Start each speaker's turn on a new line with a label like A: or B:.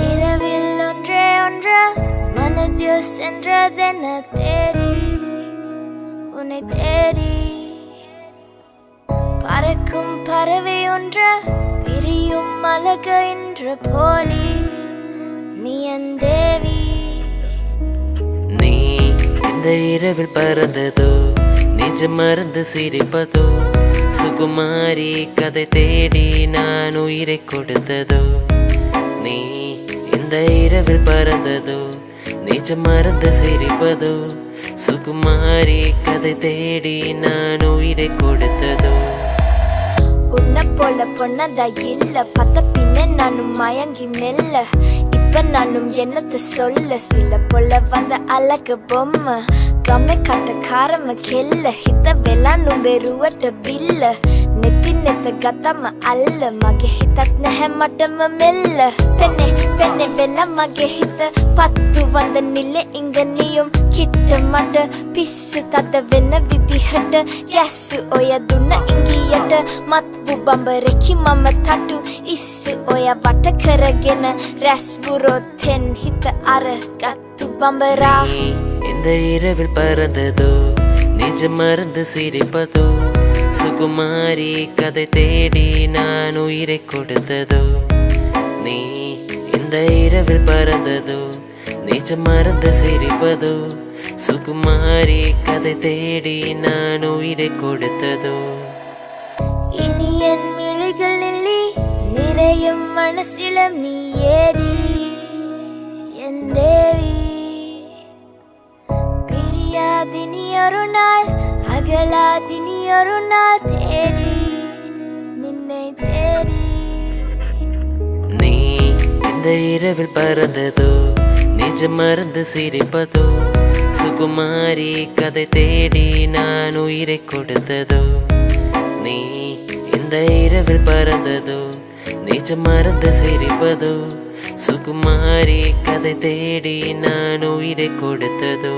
A: இரவில் ஒன்றே ஒன்று மனதில் சென்றதென தேடி உன்னை தேடி பறக்கும் பறவை ஒன்று விரியும் அழகு என்ற போலி நீ என் தேவி.
B: நீ இந்த இரவில் பறந்ததோ நிஜம் மறந்து சிரிப்பதோ சுகுமாரி கதை தேடி நான் உயிரை கொடுத்ததோ. நீ இந்த இரவில் பறந்ததோ நிஜம் மறந்து சிரிப்பதோ சுகுமாரி கதை தேடி நான் உயிரை கொடுத்ததோ.
A: உன்னை போல பொண்ணதா இல்ல பத்த பின்ன நானும் மயங்கி மெல்ல இப்ப நானும் என்னத்த சொல்ல சில போல வந்த அழகு பொம்மை கம்மை கட்ட காரம கெல்ல හිත වෙලා නුඹෙරුවට බිල්ල නෙති නෙත ගතම අල්ල මගේ හිතත් නැහැ මටම මෙල්ල පෙන්නේ පෙන්නේ වෙලා මගේ හිත පත්තු වඳ නිල ඉංගනියුම් කිට්ට මට පිස්සු තද වෙන විදිහට ගැස්සු ඔය දුන්න ඉංගියට මත්පු බඹරෙකි මම තටු ඉස්සු ඔය වට කරගෙන රැස්වුරොත්ෙන් හිත අර ගත්තු බඹරා.
B: இந்த இரவில் பறந்ததோ நிஜம் மறந்து சிரிப்பதோ சுகுமாரி கதை தேடி நான் உயிரை கொடுத்ததோ. நீ இந்த இரவில் பறந்ததோ நிஜம் மறந்து சிரிப்பதோ சுகுமாரி கதை தேடி நான் உயிரை கொடுத்ததோ.
A: இனி என் மிழிகள் நில்லி நிறையும் மனசிலம் நீ ஏடி என் தேவி. பிரியாதினி ஒரு நாள் அகலாதினி ஒரு நாள் தேடி நின்னை தேடி.
B: நீ இந்த இரவில் பறந்ததோ நிஜம் மறந்து சிரிப்பதோ சுகுமாரி கதை தேடி நான் உயிரை கொடுத்ததோ. நீ இந்த இரவில் பறந்ததோ நிஜம் மறந்து சிரிப்பதோ சுகுமாரி கதை தேடி நான் உயிரை கொடுத்ததோ.